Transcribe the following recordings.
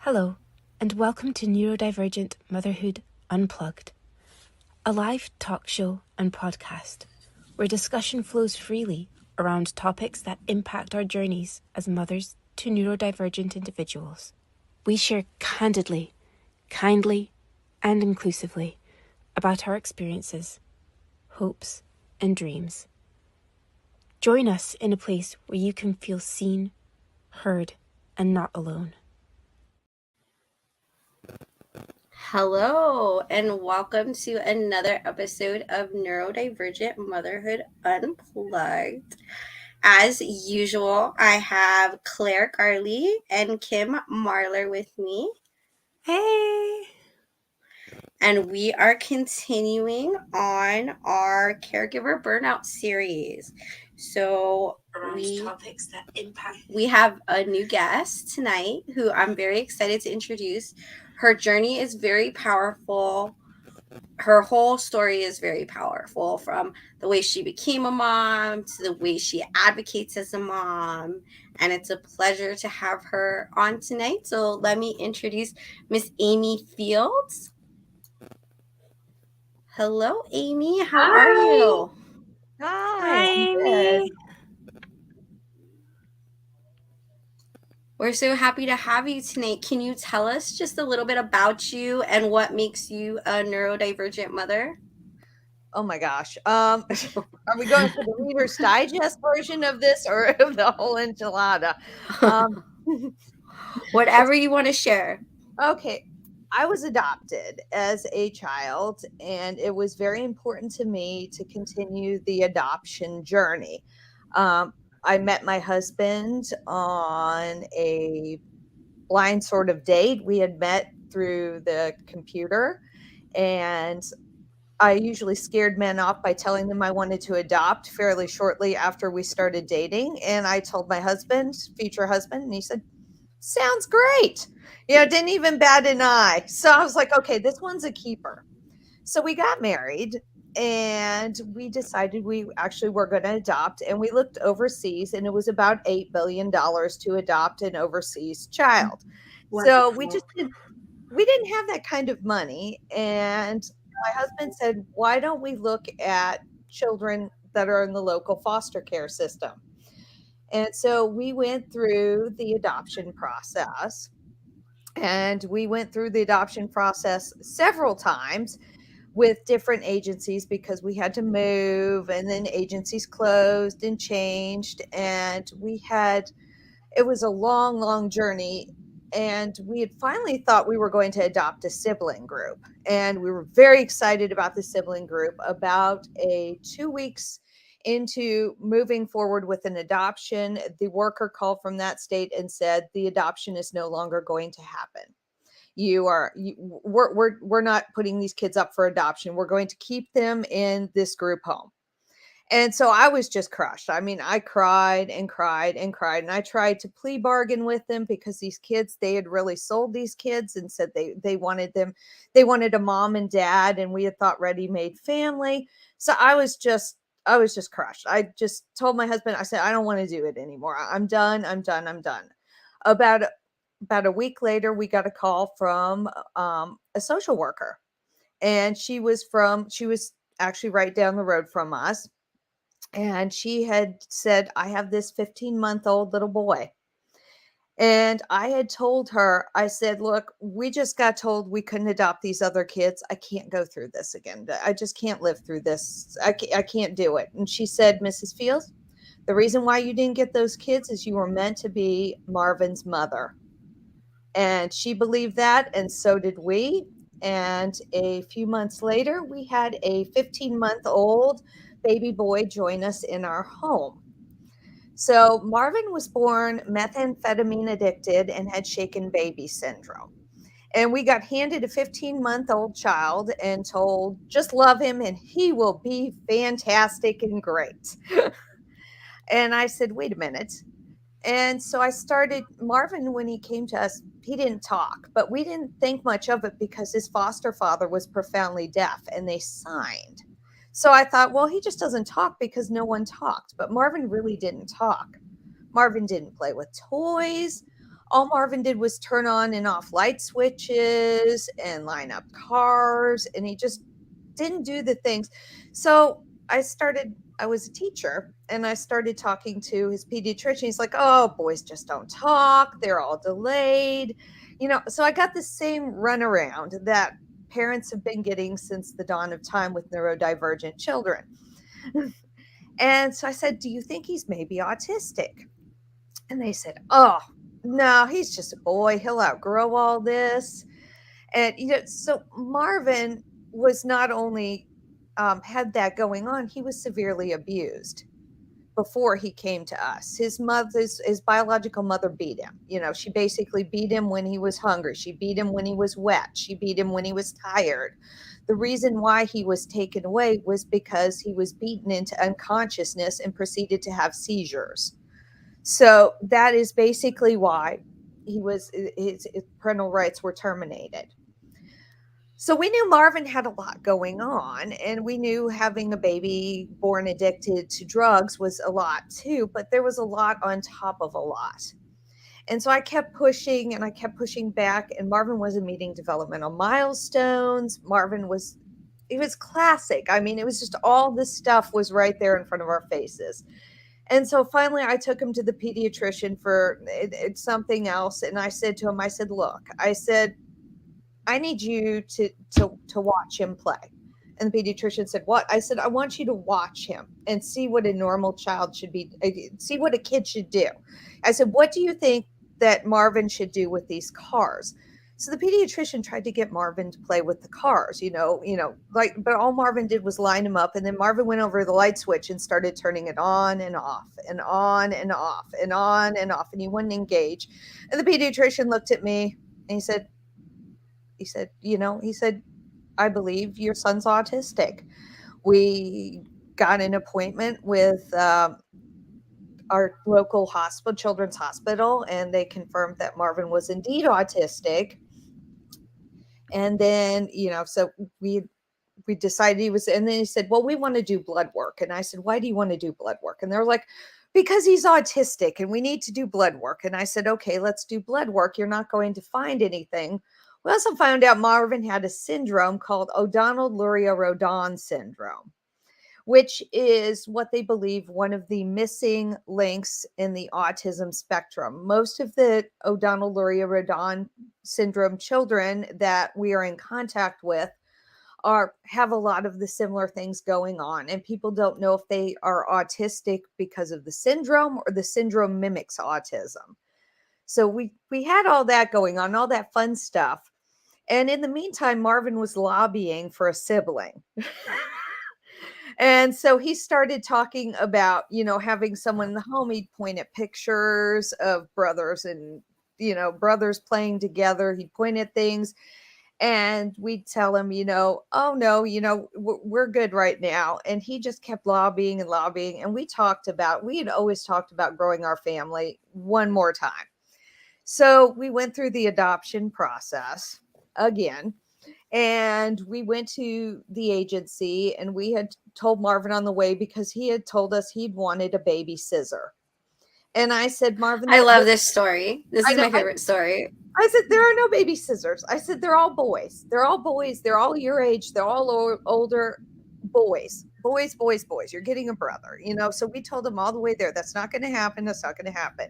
Hello, and welcome to Neurodivergent Motherhood Unplugged, a live talk show and podcast where discussion flows freely around topics that impact our journeys as mothers to neurodivergent individuals. We share candidly, kindly, and inclusively about our experiences, hopes, and dreams. Join us in a place where you can feel seen, heard, and not alone. Hello, and welcome to another episode of Neurodivergent Motherhood Unplugged. As usual, I have Claire Carly and Kim Marler with me. Hey! And we are continuing on our Caregiver Burnout series. So Topics that impact. we have a new guest tonight who I'm very excited to introduce. Her journey is very powerful. Her whole story is very powerful, from the way she became a mom to the way she advocates as a mom. And it's a pleasure to have her on tonight. So let me introduce Miss Amy Fields. Hello, Amy. How are you? Hi, Amy. We're so happy to have you tonight. Can you tell us just a little bit about you and what makes you a neurodivergent mother? Oh my gosh. Are we going for the Reader's Digest version of this or the whole enchilada? Whatever you want to share. Okay. I was adopted as a child, and it was very important to me to continue the adoption journey. I met my husband on a blind sort of date. We had met through the computer, and I usually scared men off by telling them I wanted to adopt fairly shortly after we started dating. And I told my husband, future husband, and he said, sounds great. Didn't even bat an eye. So I was like, okay, this one's a keeper. So we got married and we decided we actually were going to adopt. And we looked overseas, and it was about $8 billion to adopt an overseas child. So we didn't have that kind of money. And my husband said, why don't we look at children that are in the local foster care system? And so we went through the adoption process. And we went through the adoption process several times with different agencies because we had to move, and then agencies closed and changed. And it was a long, long journey. And we had finally thought we were going to adopt a sibling group. And we were very excited about the sibling group. About 2 weeks into moving forward with an adoption, the worker called from that state and said, the adoption is no longer going to happen. We're not putting these kids up for adoption. We're going to keep them in this group home. And so I was just crushed. I mean, I cried and cried and cried. And I tried to plea bargain with them because these kids, they had really sold these kids and said they wanted a mom and dad. And we had thought ready-made family. So I was just crushed. I just told my husband, I said, I don't want to do it anymore. I'm done. About a week later, we got a call from a social worker. And she was actually right down the road from us. And she had said, I have this 15-month-old little boy. And I had told her, I said, look, we just got told we couldn't adopt these other kids. I can't go through this again. I just can't live through this. I can't do it. And she said, Mrs. Fields, the reason why you didn't get those kids is you were meant to be Marvin's mother. And she believed that, and so did we. And a few months later, we had a 15-month-old baby boy join us in our home. So Marvin was born methamphetamine addicted and had shaken baby syndrome. And we got handed a 15-month-old child and told, just love him and he will be fantastic and great. And I said, wait a minute. And so I started, Marvin, when he came to us, he didn't talk, but we didn't think much of it because his foster father was profoundly deaf and they signed. So I thought, well, he just doesn't talk because no one talked. But Marvin really didn't talk. Marvin didn't play with toys. All Marvin did was turn on and off light switches and line up cars, and he just didn't do the things. So I was a teacher, and I started talking to his pediatrician. He's like, oh, boys just don't talk. They're all delayed. So I got the same runaround that parents have been getting since the dawn of time with neurodivergent children. And so I said, do you think he's maybe autistic? And they said, oh, no, he's just a boy. He'll outgrow all this. And, so Marvin was not only had that going on, he was severely abused before he came to us. His biological mother beat him. She basically beat him when he was hungry. She beat him when he was wet. She beat him when he was tired. The reason why he was taken away was because he was beaten into unconsciousness and proceeded to have seizures. So that is basically why his parental rights were terminated. So we knew Marvin had a lot going on, and we knew having a baby born addicted to drugs was a lot too, but there was a lot on top of a lot. And so I kept pushing and I kept pushing back, and Marvin wasn't meeting developmental milestones. It was classic. I mean, it was just all this stuff was right there in front of our faces. And so finally I took him to the pediatrician for something else. And I said to him, look, I need you to watch him play. And the pediatrician said, what? I said, I want you to watch him and see what a normal child should be, see what a kid should do. I said, what do you think that Marvin should do with these cars? So the pediatrician tried to get Marvin to play with the cars, but all Marvin did was line him up. And then Marvin went over the light switch and started turning it on and off and on and off and on and off. And he wouldn't engage. And the pediatrician looked at me and he said, I believe your son's autistic. We got an appointment with our local hospital, children's hospital, and they confirmed that Marvin was indeed autistic. And then, so we decided he was, and then he said, well, we want to do blood work. And I said, why do you want to do blood work? And they're like, because he's autistic and we need to do blood work. And I said, okay, let's do blood work. You're not going to find anything. We also found out Marvin had a syndrome called O'Donnell-Luria-Rodin syndrome, which is what they believe one of the missing links in the autism spectrum. Most of the O'Donnell-Luria-Rodin syndrome children that we are in contact with have a lot of the similar things going on, and people don't know if they are autistic because of the syndrome or the syndrome mimics autism. So we had all that going on, all that fun stuff. And in the meantime, Marvin was lobbying for a sibling. And so he started talking about, having someone in the home. He'd point at pictures of brothers and, brothers playing together. He'd point at things and we'd tell him, oh no, we're good right now. And he just kept lobbying and lobbying. And we had always talked about growing our family one more time. So we went through the adoption process again. And we went to the agency, and we had told Marvin on the way, because he had told us he'd wanted a baby scissor. And I said, Marvin, I love this story. This is my favorite story. I said, there are no baby scissors. I said, they're all boys. They're all boys. They're all your age. They're all older boys. Boys. You're getting a brother, So we told him all the way there, that's not going to happen. That's not going to happen.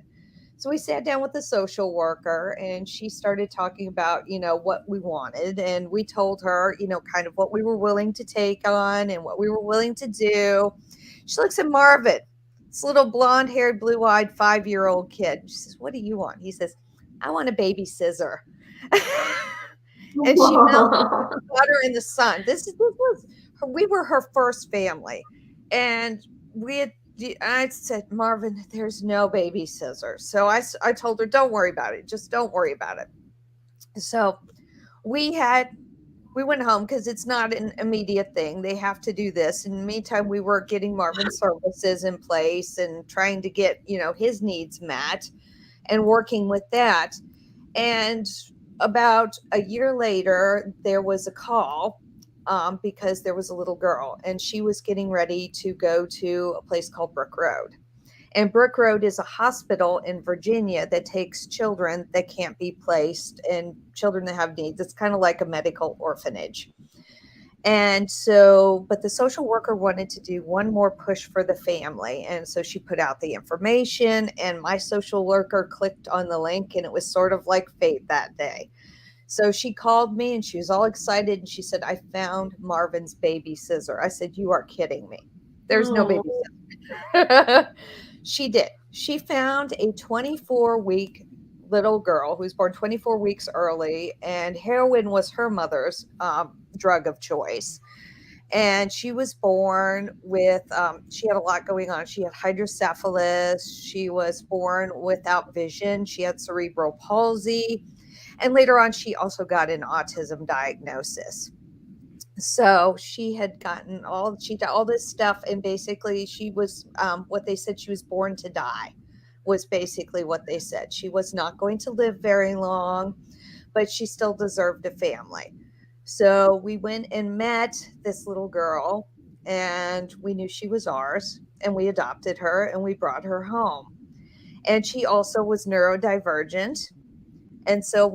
So we sat down with the social worker, and she started talking about, what we wanted. And we told her, kind of what we were willing to take on and what we were willing to do. She looks at Marvin, this little blonde-haired, blue-eyed 5-year-old kid. She says, what do you want? He says, I want a baby scissor. And she melted butter in the sun. We were her first family. And I said, Marvin, there's no baby scissors. So I told her, don't worry about it. Just don't worry about it. So we went home, because it's not an immediate thing. They have to do this. In the meantime, we were getting Marvin's services in place and trying to get, his needs met and working with that. And about a year later, there was a call. Because there was a little girl, and she was getting ready to go to a place called Brook Road. And Brook Road is a hospital in Virginia that takes children that can't be placed and children that have needs. It's kind of like a medical orphanage. And so, but the social worker wanted to do one more push for the family. And so she put out the information, and my social worker clicked on the link, and it was sort of like fate that day. So she called me and she was all excited. And she said, I found Marvin's baby scissor. I said, you are kidding me. There's no baby scissor. She did. She found a 24-week little girl who was born 24 weeks early, and heroin was her mother's drug of choice. And she was born with, she had a lot going on. She had hydrocephalus. She was born without vision. She had cerebral palsy. And later on, she also got an autism diagnosis. So she had gotten all this stuff, and basically she was what they said, she was born to die, was basically what they said. She was not going to live very long, but she still deserved a family. So we went and met this little girl, and we knew she was ours, and we adopted her and we brought her home. And she also was neurodivergent. And so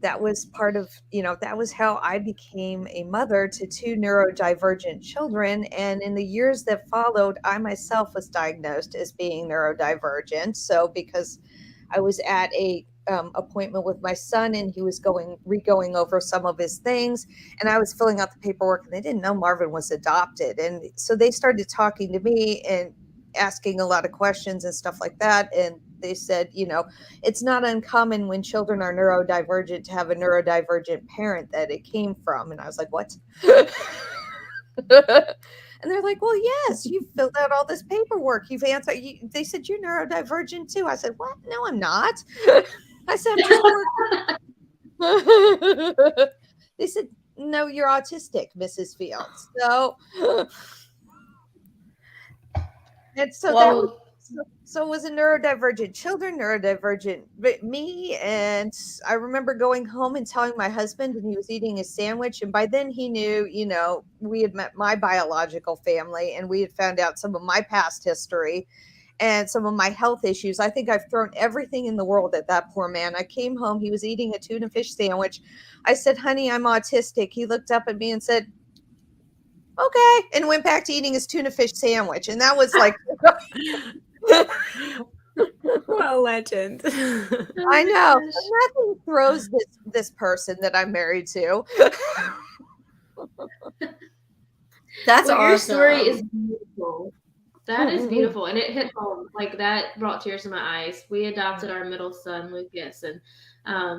that was part of, that was how I became a mother to two neurodivergent children. And in the years that followed, I myself was diagnosed as being neurodivergent. So because I was at a appointment with my son, and he was going over some of his things, and I was filling out the paperwork, and they didn't know Marvin was adopted. And so they started talking to me and asking a lot of questions and stuff like that. And they said, it's not uncommon when children are neurodivergent to have a neurodivergent parent that it came from. And I was like, what? And they're like, well, yes, you filled out all this paperwork. You've answered. They said, you're neurodivergent too. I said, what? No, I'm not. I said, I'm just working. They said, no, you're autistic, Mrs. Fields. So, and so Well, so it was a neurodivergent children, neurodivergent me. And I remember going home and telling my husband, and he was eating his sandwich. And by then he knew, we had met my biological family, and we had found out some of my past history and some of my health issues. I think I've thrown everything in the world at that poor man. I came home, he was eating a tuna fish sandwich. I said, honey, I'm autistic. He looked up at me and said, okay, and went back to eating his tuna fish sandwich. And that was like, what a legend. I know. Nothing throws this person that I'm married to. that's Well, awesome. your story is beautiful. That is beautiful, and it hit home. Like, that brought tears to my eyes. We adopted our middle son, Lucas, and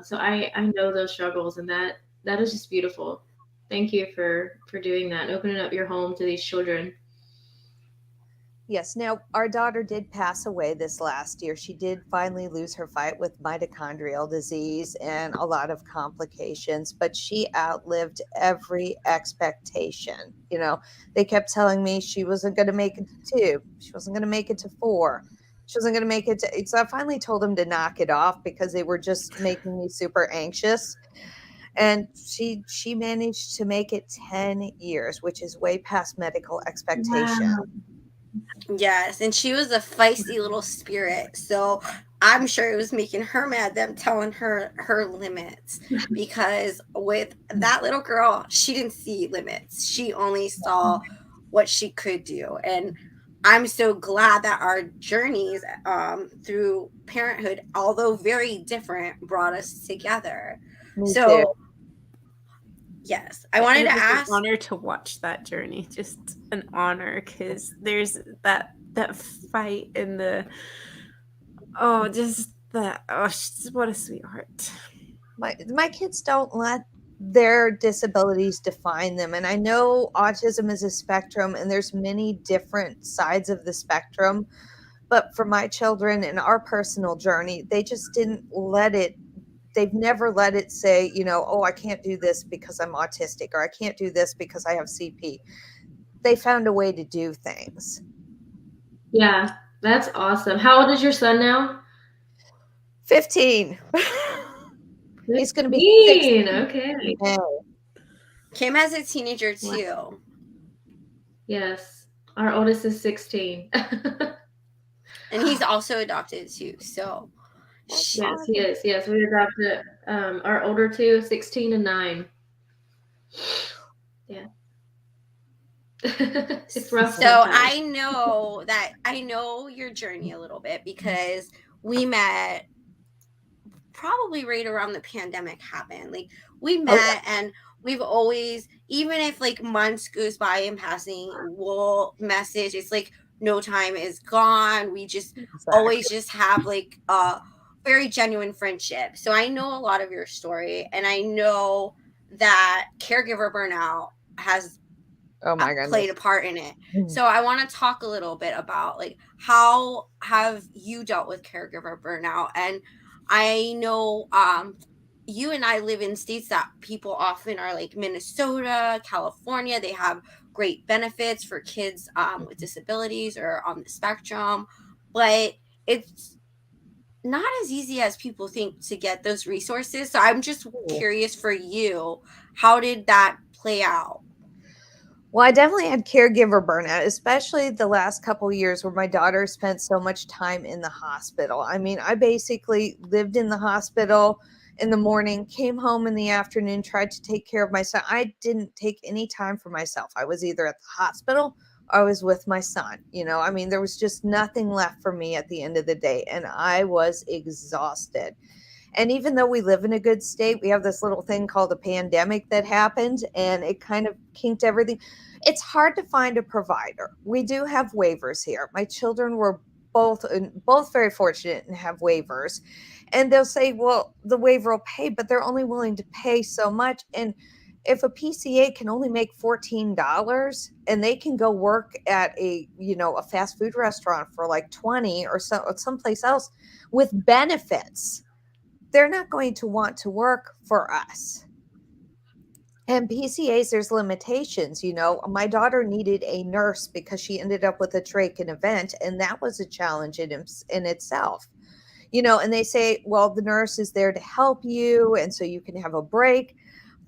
so I know those struggles, and that is just beautiful. Thank you for doing that and opening up your home to these children. Yes. Now, our daughter did pass away this last year. She did finally lose her fight with mitochondrial disease and a lot of complications, but she outlived every expectation. They kept telling me she wasn't going to make it to 2. She wasn't going to make it to 4. She wasn't going to make it to 8. So I finally told them to knock it off because they were just making me super anxious. And she managed to make it 10 years, which is way past medical expectation. Wow. Yes, and she was a feisty little spirit, so I'm sure it was making her mad, them telling her limits, because with that little girl, she didn't see limits. She only saw what she could do. And I'm so glad that our journeys through parenthood, although very different, brought us together. Me So too. yes, I wanted to ask. An honor to watch that journey. Just an honor, because there's that fight and what a sweetheart. My kids don't let their disabilities define them. And I know autism is a spectrum, and there's many different sides of the spectrum. But for my children and our personal journey, they just didn't let it. They've never let it say, oh, I can't do this because I'm autistic, or I can't do this because I have CP. They found a way to do things. Yeah, that's awesome. How old is your son now? 15. He's going to be 16. Okay. Kim has a teenager too. Yes. Our oldest is 16. And he's also adopted too. So That's Yes, he awesome. is. Yes, we adopted our older two, 16 and 9. Yeah. It's rough so sometimes. I know your journey a little bit because we met probably right around the pandemic happened. Like we Oh met and we've always, even if like months goes by in passing, we'll message. It's like no time is gone. We just yeah, always exactly. just have like a very genuine friendship. So I know a lot of your story, and I know that caregiver burnout has Oh my played a goodness. part in it. Mhm. So I want to talk a little bit about like how have you dealt with caregiver burnout? And I know you and I live in states that people often are like Minnesota, California. They have great benefits for kids with disabilities or on the spectrum, but it's not as easy as people think to get those resources. So I'm just curious for you, how did that play out? Well, I definitely had caregiver burnout, especially the last couple years where my daughter spent so much time in the hospital. I mean, I basically lived in the hospital in the morning, came home in the afternoon, tried to take care of my son. I didn't take any time for myself. I was either at the hospital or I was with my son. I mean, there was just nothing left for me at the end of the day, and I was exhausted. And even though we live in a good state, we have this little thing called a pandemic that happened, and it kind of kinked everything. It's hard to find a provider. We do have waivers here. My children were both very fortunate and have waivers. And they'll say, well, the waiver will pay, but they're only willing to pay so much. And if a PCA can only make $14 and they can go work at a fast food restaurant for like 20 or someplace else with benefits, they're not going to want to work for us. And PCAs, there's limitations. My daughter needed a nurse because she ended up with a trach and event, and that was a challenge in itself. And they say, well, the nurse is there to help you, and so you can have a break.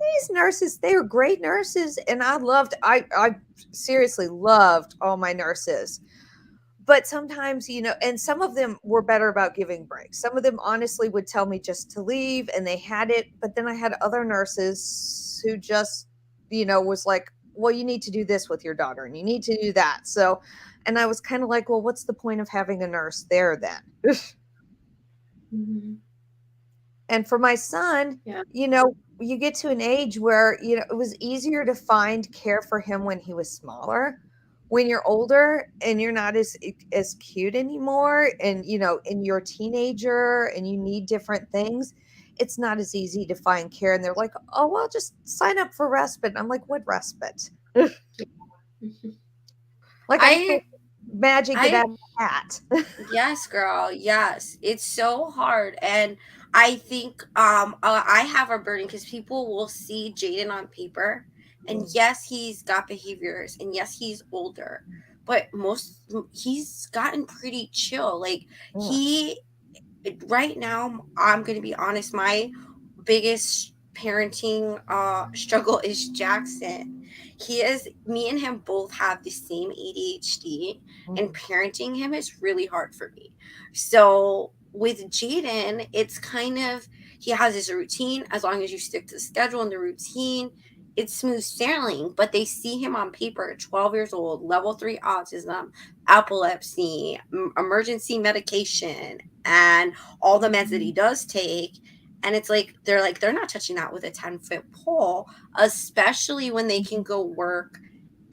These nurses, they are great nurses, and I seriously loved all my nurses. But sometimes, and some of them were better about giving breaks. Some of them honestly would tell me just to leave and they had it. But then I had other nurses who just, was like, well, you need to do this with your daughter and you need to do that. So, and I was kind of like, well, what's the point of having a nurse there then? Mhm. And for my son, Yeah. you get to an age where, it was easier to find care for him when he was smaller. When you're older and you're not as cute anymore, and and you're a teenager and you need different things, it's not as easy to find care. And they're like, "Oh, well, just sign up for respite." I'm like, "What respite?" Mhm. Like I'm supposed I to magic it I out of a hat. Yes, girl. Yes. It's so hard. And I think I have a burden because people will see Jaden on paper, and yes, he's got behaviors, and yes, he's older. But he's gotten pretty chill. Like Mm, he right now, I'm going to be honest, my biggest parenting struggle is Jackson. He is Me and him both have the same ADHD, and mm, parenting him is really hard for me. So with Jaden, it's kind of, he has his routine. As long as you stick to the schedule and the routine, it's smooth sailing. But they see him on paper, 12 years old, level 3 autism, epilepsy, emergency medication, and all the meds that he does take. And it's like they're not touching that with a 10-foot pole, especially when they can go work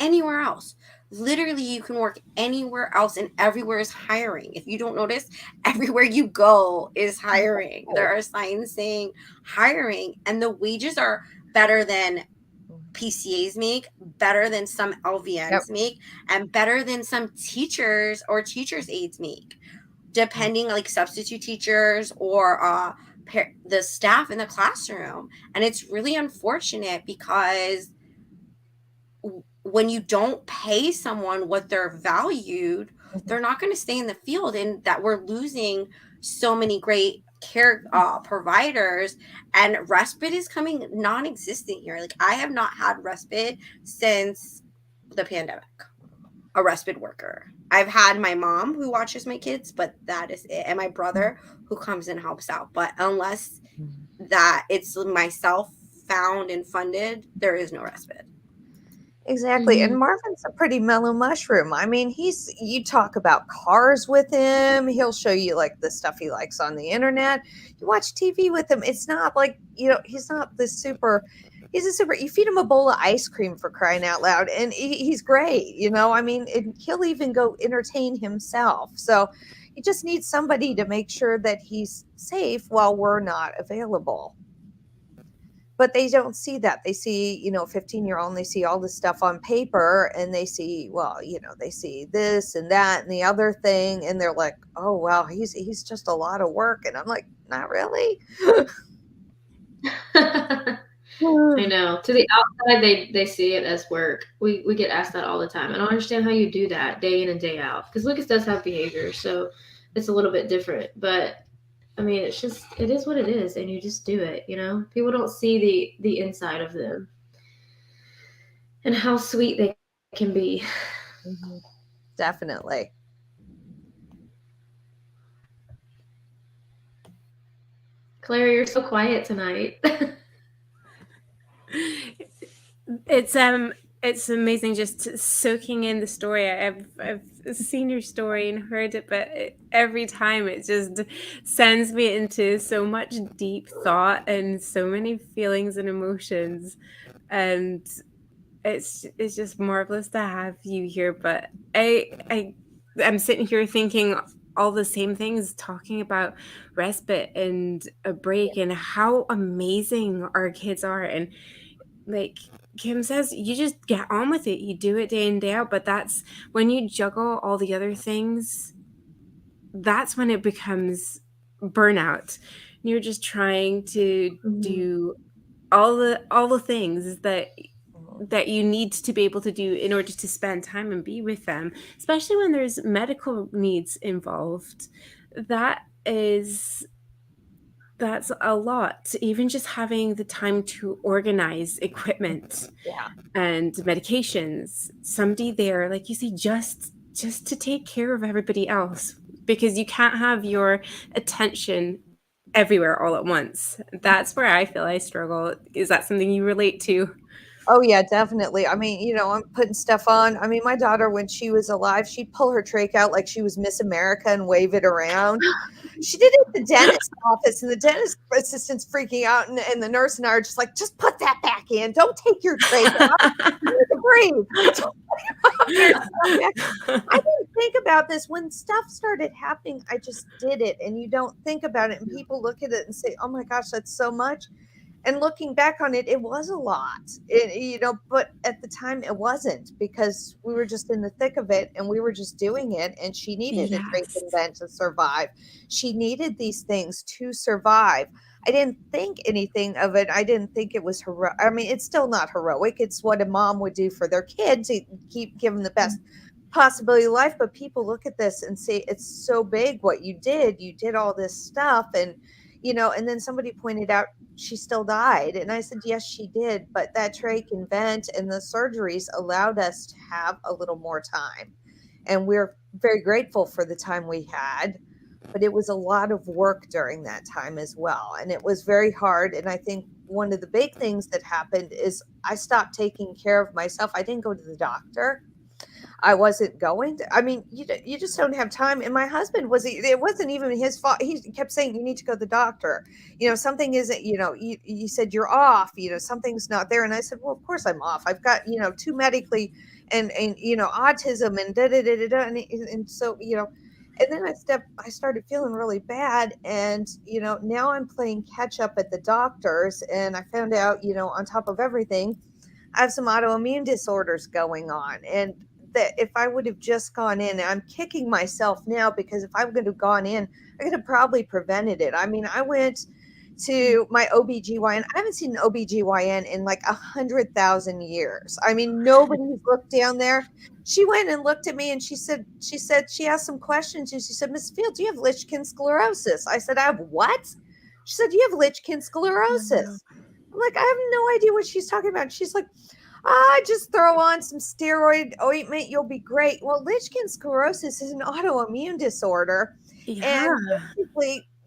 anywhere else. Literally, you can work anywhere else, and everywhere is hiring. If you don't notice, everywhere you go is hiring. There are signs saying hiring, and the wages are better than mm. PCAs make, better than some Yep. LVNs make, and better than some teachers or teachers' aides make, depending, like substitute teachers or the staff in the classroom. And it's really unfortunate because when you don't pay someone what they're valued, Mhm. they're not going to stay in the field, and that we're losing so many great care providers. And respite is coming non-existent here. Like I have not had respite since the pandemic. a respite worker. I've had my mom who watches my kids, but that is it, and my brother who comes and helps out. But unless that it's myself found and funded, there is no respite. Exactly. And Marvin's a pretty mellow mushroom. I mean, you talk about cars with him. He'll show you like the stuff he likes on the internet. You watch TV with him. It's not like, he's not he's a super, you feed him a bowl of ice cream, for crying out loud. And he's great. I mean, he'll even go entertain himself. So you just need somebody to make sure that he's safe while we're not available. But they don't see that. They see, 15-year-old, and they see all this stuff on paper, and they see, they see this and that and the other thing, and they're like, oh, wow, he's just a lot of work. And I'm like, not really. I know. To the outside, they see it as work. We get asked that all the time. I don't understand how you do that day in and day out. Because Lucas does have behavior, so it's a little bit different. But I mean, it is what it is, and you just do it, People don't see the inside of them and how sweet they can be. Mm-hmm. Definitely. Claire, you're so quiet tonight. It's amazing just soaking in the story. I've seen your story and heard it, but every time it just sends me into so much deep thought and so many feelings and emotions, and it's just marvelous to have you here. But I'm sitting here thinking all the same things, talking about respite and a break and how amazing our kids are. And like Kim says, you just get on with it. You do it day in, day out. But that's when you juggle all the other things, that's when it becomes burnout. You're just trying to do all the things that you need to be able to do in order to spend time and be with them, especially when there's medical needs involved. That's a lot. Even just having the time to organize equipment and medications, somebody there, like you say, just to take care of everybody else, because you can't have your attention everywhere all at once. That's where I feel I struggle. Is that something you relate to? Oh, yeah, definitely. I mean, I'm putting stuff on. I mean, my daughter, when she was alive, she'd pull her trach out like she was Miss America and wave it around. She did it at the dentist's office, and the dentist assistant's freaking out, and the nurse and I are just like, just put that back in. Don't take your trach out. Breathe. I didn't think about this. When stuff started happening, I just did it, and you don't think about it, and people look at it and say, oh my gosh, that's so much. And looking back on it, it was a lot, but at the time it wasn't, because we were just in the thick of it and we were just doing it. And she needed a trach and vent to survive. She needed these things to survive. I didn't think anything of it. I didn't think it was heroic. I mean, it's still not heroic. It's what a mom would do for their kids to keep giving the best possibility of life. But people look at this and say, it's so big what you did. You did all this stuff. And then somebody pointed out she still died. And I said, yes, she did. But that trach and vent and the surgeries allowed us to have a little more time. And we're very grateful for the time we had. But it was a lot of work during that time as well. And it was very hard. And I think one of the big things that happened is I stopped taking care of myself. I didn't go to the doctor. I wasn't going to. I mean, you just don't have time. And my husband it wasn't even his fault. He kept saying, you need to go to the doctor. Something isn't, you said you're off, something's not there. And I said, well, of course I'm off. I've got, two medically and autism and da-da-da-da-da. And so, and then I started feeling really bad. And, now I'm playing catch up at the doctor's. And I found out, on top of everything, I have some autoimmune disorders going on. And that if I would have just gone in, I'm kicking myself now, because if I would have gone in, I could have probably prevented it. I mean, I went to my OBGYN. I haven't seen an OBGYN in like 100,000 years. I mean, nobody's looked down there. She went and looked at me, and she said she asked some questions, and she said, Miss Field, do you have Lichen sclerosis? I said, I have what? She said, you have Lichen sclerosis. I'm like, I have no idea what she's talking about. She's like, Just throw on some steroid ointment, you'll be great. Well, Lich sclerosis is an autoimmune disorder. Yeah.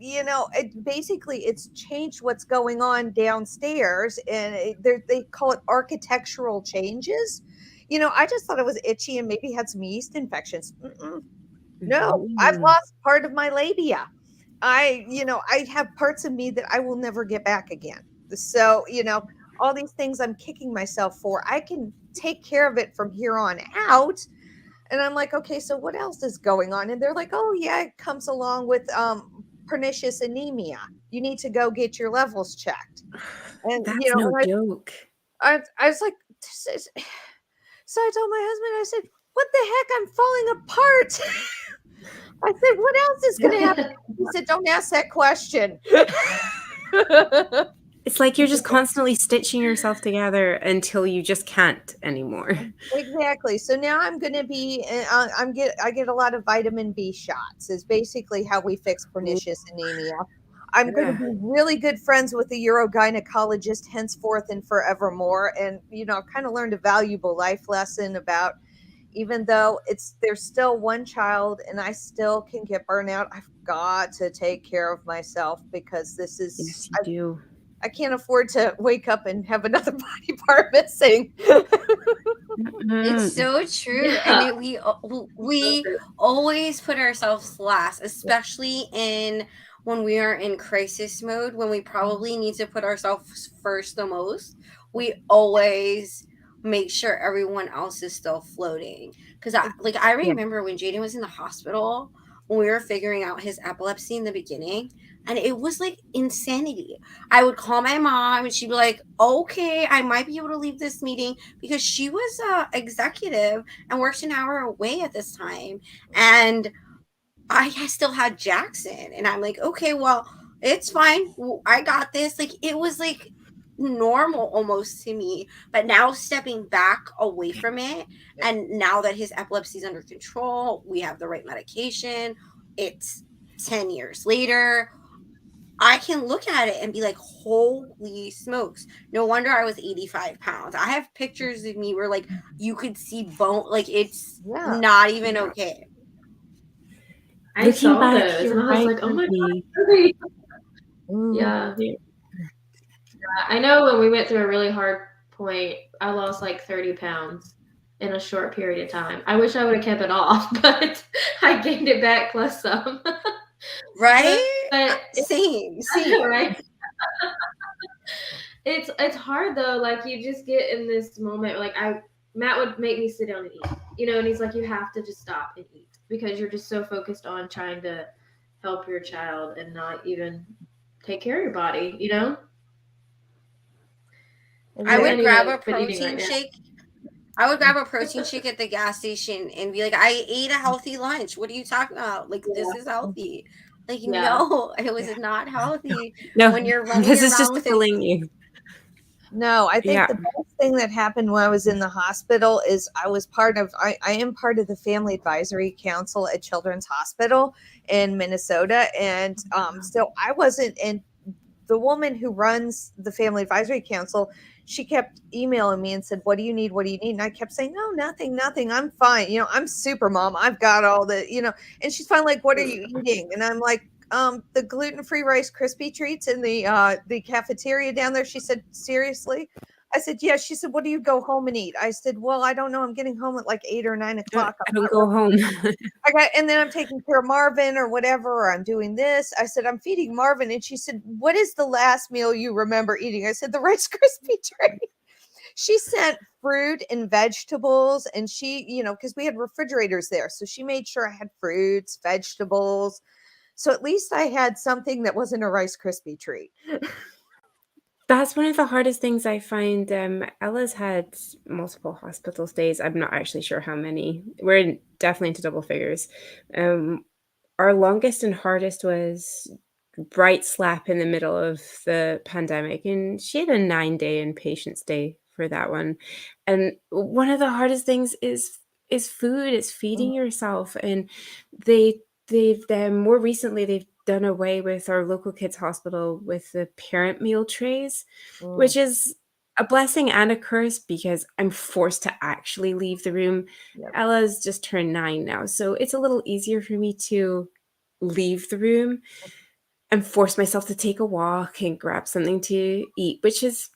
And basically, it's changed what's going on downstairs, and they call it architectural changes. I just thought it was itchy and maybe had some yeast infections. No, I've lost part of my labia. I have parts of me that I will never get back again. So, all these things I'm kicking myself for, I can take care of it from here on out. And I'm like, okay, so what else is going on? And they're like, oh yeah, it comes along with pernicious anemia. You need to go get your levels checked. And That's no joke. I was like, so I told my husband, I said, what the heck? I'm falling apart. I said, what else is going to happen? He said, don't ask that question. It's like you're just constantly stitching yourself together until you just can't anymore. Exactly. So now I'm going to be, I get a lot of vitamin B shots is basically how we fix pernicious anemia. I'm going to be really good friends with a urogynecologist henceforth and forevermore. And, I've kind of learned a valuable life lesson about, even though there's still one child and I still can get burnout, I've got to take care of myself, because this is, yes, you do. I can't afford to wake up and have another body part missing. It's so true. And we always put ourselves last, especially when we are in crisis mode, when we probably need to put ourselves first the most. We always make sure everyone else is still floating. Because I remember when Jaden was in the hospital, when we were figuring out his epilepsy in the beginning, and it was like insanity. I would call my mom and she'd be like, okay, I might be able to leave this meeting, because she was executive and worked an hour away at this time. And I still had Jackson. And I'm like, okay, well, it's fine. I got this. Like, it was like normal almost to me. But now stepping back away from it, and now that his epilepsy is under control, we have the right medication. It's 10 years later. I can look at it and be like, holy smokes. No wonder I was 85 pounds. I have pictures of me where, like, you could see bone. Like, it's not even okay. I saw those and I was like, oh my God. Yeah. I know when we went through a really hard point, I lost like 30 pounds in a short period of time. I wish I would have kept it off, but I gained it back plus some. Right? But same. Right? It's hard though. Like, you just get in this moment. Like, Matt would make me sit down and eat, and he's like, you have to just stop and eat, because you're just so focused on trying to help your child and not even take care of your body, I would grab a protein shake. I would grab a protein shake at the gas station and be like, I ate a healthy lunch. What are you talking about? Like, this is healthy. Like, no, it was not healthy. No, when you're running this is around just with filling you. No, I think the best thing that happened when I was in the hospital is I am part of the Family Advisory Council at Children's Hospital in Minnesota. And so I wasn't, and the woman who runs the Family Advisory Council, she kept emailing me and said, what do you need? What do you need? And I kept saying, no, nothing. I'm fine. I'm super mom. I've got all the, and she's finally like, what are you eating? And I'm like, the gluten-free Rice Krispie treats in the cafeteria down there. She said, seriously? I said, yeah. She said, what do you go home and eat? I said, well, I don't know. I'm getting home at like 8 or 9 o'clock. I don't go home. And then I'm taking care of Marvin or whatever, or I'm doing this. I said, I'm feeding Marvin. And she said, what is the last meal you remember eating? I said, the Rice Krispie treat. She sent fruit and vegetables, and she, because we had refrigerators there. So she made sure I had fruits, vegetables. So at least I had something that wasn't a Rice Krispie treat. That's one of the hardest things I find. Ella's had multiple hospital stays. I'm not actually sure how many. We're definitely into double figures. Our longest and hardest was right slap in the middle of the pandemic, and she had a 9-day inpatient stay for that one. And one of the hardest things is food. It's feeding yourself, and they've more recently they've done away with our local kids hospital with the parent meal trays, which is a blessing and a curse because I'm forced to actually leave the room. Yep. Ella's just turned 9 now, so it's a little easier for me to leave the room and force myself to take a walk and grab something to eat, which is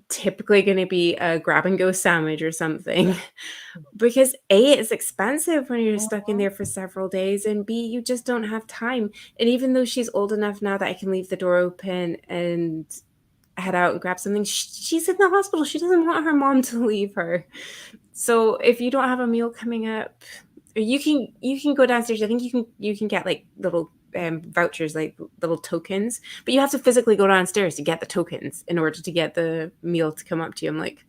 typically going to be a grab and go sandwich or something. Because A, it's expensive when you're stuck in there for several days, and B, you just don't have time. And even though she's old enough now that I can leave the door open and head out and grab something, she's in the hospital. She doesn't want her mom to leave her. So if you don't have a meal coming up, you can go downstairs. I think you can get like little vouchers, like little tokens, but you have to physically go downstairs to get the tokens in order to get the meal to come up to you. I'm like,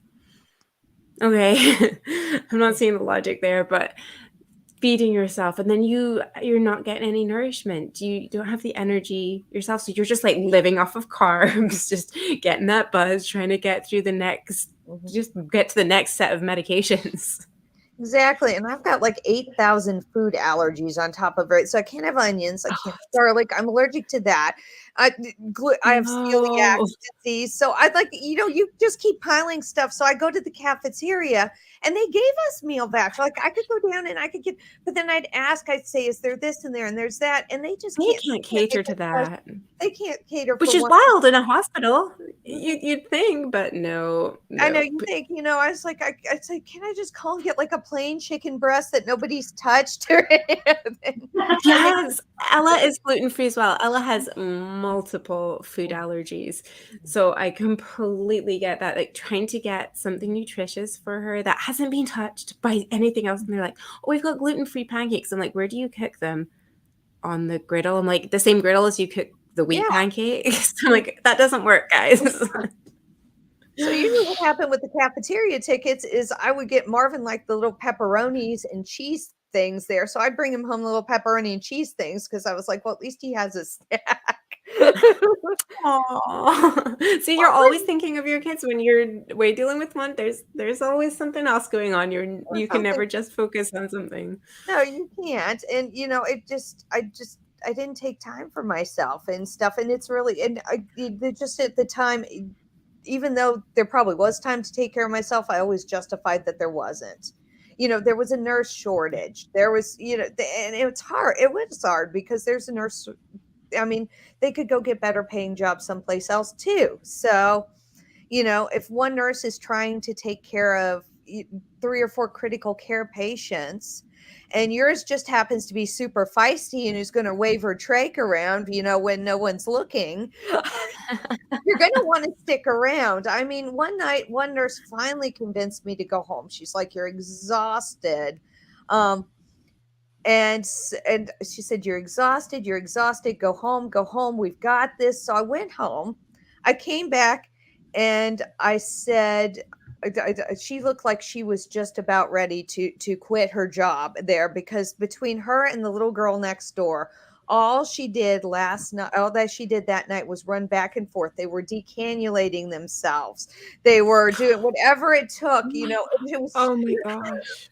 okay, I'm not seeing the logic there, but feeding yourself, and then you're not getting any nourishment. You don't have the energy yourself, so you're just like living off of carbs, just getting that buzz, trying to get through the next, just get to the next set of medications. Exactly. And I've got like 8,000 food allergies on top of it. So I can't have onions. I can't garlic. I'm allergic to that. I have celiac No. disease. So I'd like, you just keep piling stuff. So I go to the cafeteria and they gave us meal vouchers. Like I could go down and I could get, but then I'd say, is there this in there? And there's that. And they just They can't can't cater make to it fresh. that, They can't cater which for is one. wild in a hospital. You'd think, but no. I know you think, I was like, I say, can I just call and get like a plain chicken breast that nobody's touched or anything? Yes, Ella is gluten-free as well. Ella has multiple food allergies. So I completely get that. Like trying to get something nutritious for her that hasn't been touched by anything else. And they're like, oh, we've got gluten-free pancakes. I'm like, where do you cook them? On the griddle. I'm like, the same griddle as you cook the wheat pancakes. I'm like, that doesn't work, guys. So usually what happened with the cafeteria tickets is I would get Marvin like the little pepperonis and cheese things there. So I'd bring him home little pepperoni and cheese things because I was like, well, at least he has a snack. Aww. See, you're always thinking of your kids when you're dealing with one. There's always something else going on. You can never just focus on something. No, you can't. And I didn't take time for myself and stuff. And it's really, and just at the time, even though there probably was time to take care of myself, I always justified that there wasn't. There was a nurse shortage. There was, and it was hard. It was hard because there's a nurse. I mean, they could go get better paying jobs someplace else too. So, if one nurse is trying to take care of 3 or 4 critical care patients, and yours just happens to be super feisty and is going to wave her trach around, when no one's looking, you're going to want to stick around. I mean, one night, one nurse finally convinced me to go home. She's like, you're exhausted. And she said, you're exhausted, go home, we've got this. So I went home. I came back and I said, she looked like she was just about ready to quit her job there, because between her and the little girl next door, all that she did that night was run back and forth. They were decannulating themselves. They were doing whatever it took, it was Oh my gosh.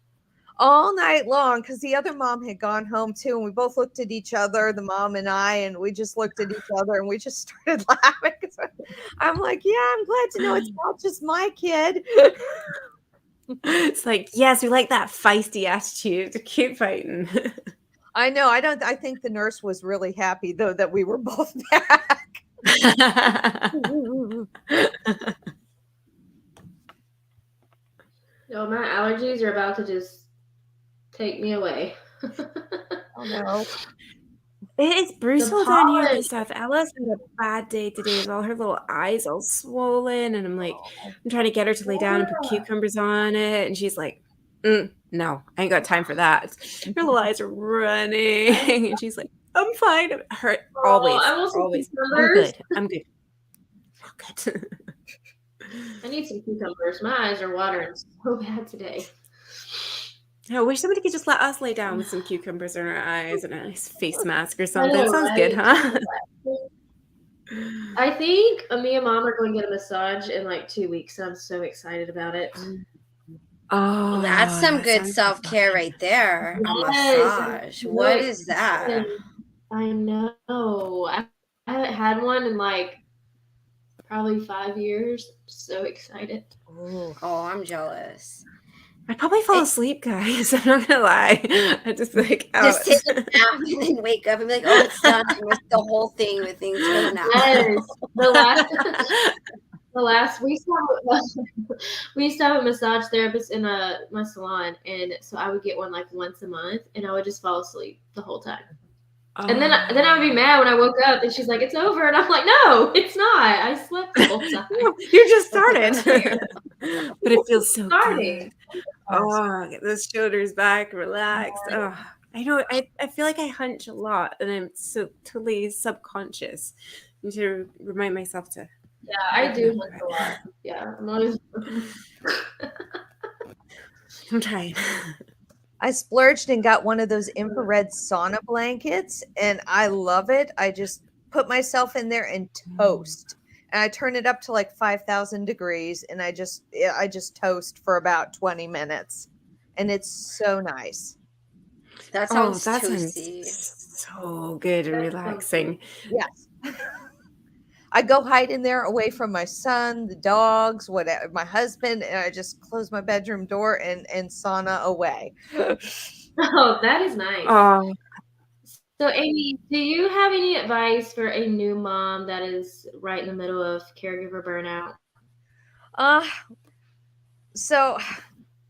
all night long, because the other mom had gone home too, and we both looked at each other, the mom and I, and we just looked at each other and we just started laughing. I'm like, yeah, I'm glad to know it's not just my kid. It's like, yes, we like that feisty attitude. Keep fighting. I know. I think the nurse was really happy though that we were both back. No, my allergies are about to just take me away. Oh no. It's brutal down here and stuff. Ella's had a bad day today with all her little eyes all swollen, and I'm like, I'm trying to get her to lay down and put cucumbers on it, and she's like, no, I ain't got time for that. Her little eyes are running, and she's like, I'm fine. Her always. I'm good. I need some cucumbers. My eyes are watering so bad today. I wish somebody could just let us lay down with some cucumbers in our eyes and a nice face mask or something. Know, sounds good, huh? I think me and Mom are going to get a massage in like 2 weeks. I'm so excited about it. Oh, that's some good self-care right there. A massage. What is that? I know. I haven't had one in like probably 5 years. So excited. Ooh. Oh, I'm jealous. I'd probably fall asleep, guys. I'm not gonna lie. I'd just be like out. Just take a nap and then wake up and be like, oh, it's done. I missed the whole thing with things for the nap. Yes, the last we used to have a massage therapist in my salon, and so I would get one like once a month, and I would just fall asleep the whole time. And then I would be mad when I woke up, and she's like, "It's over," and I'm like, "No, it's not. I slept the whole time. You just started." But it feels so Starting. good. Oh, get those shoulders back, relax. Oh, I know. I feel like I hunch a lot, and I'm so totally subconscious. I need to remind myself to. Yeah, I do hunch a lot. Yeah, I'm always. I'm trying. I splurged and got one of those infrared sauna blankets, and I love it. I just put myself in there and toast. And I turn it up to like 5,000 degrees, and I just toast for about 20 minutes. And it's so nice. That sounds that toasty. sounds so good and relaxing. Yes. I go hide in there away from my son, the dogs, whatever, my husband, and I just close my bedroom door and sauna away. Oh, that is nice. Oh, So, Amy, do you have any advice for a new mom that is right in the middle of caregiver burnout? So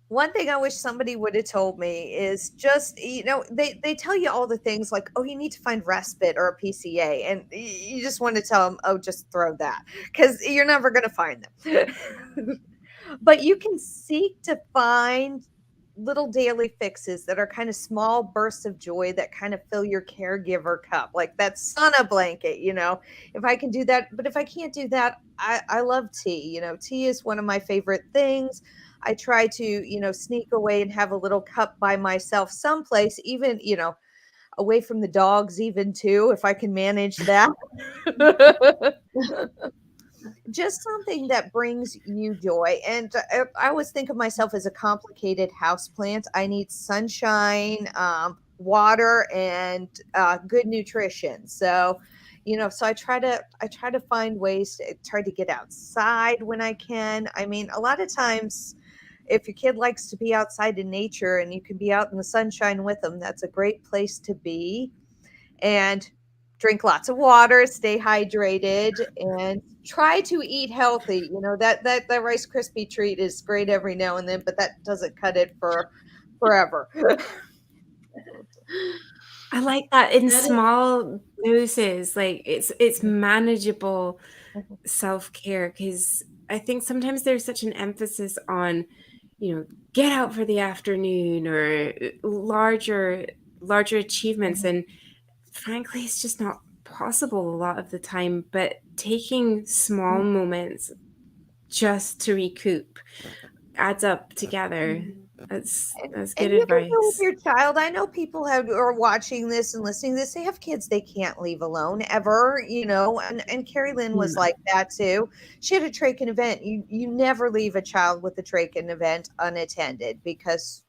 one thing I wish somebody would have told me is just, they tell you all the things like, oh, you need to find respite or a PCA. And you just want to tell them, oh, just throw that, because you're never going to find them. But you can seek to find little daily fixes that are kind of small bursts of joy that kind of fill your caregiver cup, like that sauna blanket. If I can do that, but if I can't do that, I love tea. Tea is one of my favorite things. I try to sneak away and have a little cup by myself someplace, even away from the dogs, even too, if I can manage that. Just something that brings you joy. And I always think of myself as a complicated houseplant. I need sunshine, water, and good nutrition. So, so I try to find ways to try to get outside when I can. I mean, a lot of times, if your kid likes to be outside in nature and you can be out in the sunshine with them, that's a great place to be. And drink lots of water, stay hydrated, and try to eat healthy. That Rice Krispie treat is great every now and then, but that doesn't cut it for forever. I like that in small doses. Like it's manageable self-care, because I think sometimes there's such an emphasis on, get out for the afternoon or larger achievements, and frankly, it's just not possible a lot of the time. But taking small moments just to recoup adds up together. That's good and advice. With your child, I know people are watching this and listening to this. They have kids they can't leave alone ever, and Carrie Lynn was like that too. She had a trach-in event. You never leave a child with a trach-in event unattended, because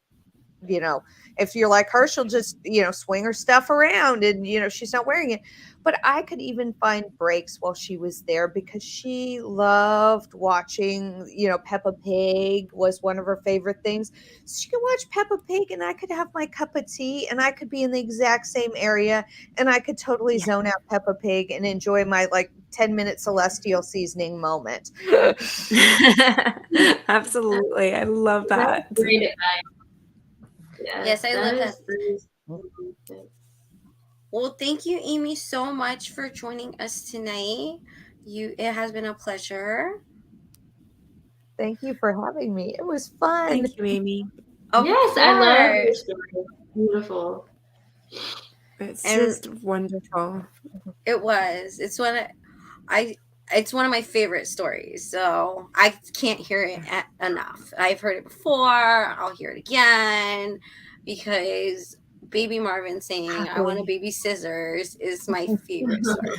if you're like her, she'll just, swing her stuff around and, she's not wearing it. But I could even find breaks while she was there, because she loved watching, Peppa Pig was one of her favorite things. So she could watch Peppa Pig and I could have my cup of tea and I could be in the exact same area and I could totally zone out Peppa Pig and enjoy my 10-minute celestial seasoning moment. Absolutely. I love that. That's great advice. Yes, I love that. Well, thank you, Amy, so much for joining us tonight. It has been a pleasure. Thank you for having me. It was fun. Thank you, Amy. Yes, I love your story. Beautiful. It's just wonderful. It was. It's one of my favorite stories, so I can't hear it enough. I've heard it before. I'll hear it again, because Baby Marvin saying "I want a baby scissors" is my favorite story.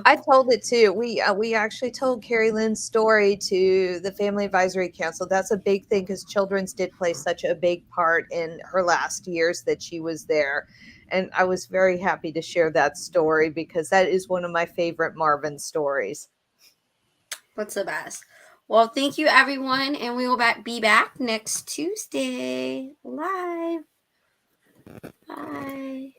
I told it too. We actually told Carrie Lynn's story to the Family Advisory Council. That's a big thing, because children's did play such a big part in her last years that she was there. And I was very happy to share that story, because that is one of my favorite Marvin stories. That's the best. Well, thank you, everyone, and we will be back next Tuesday live. Bye.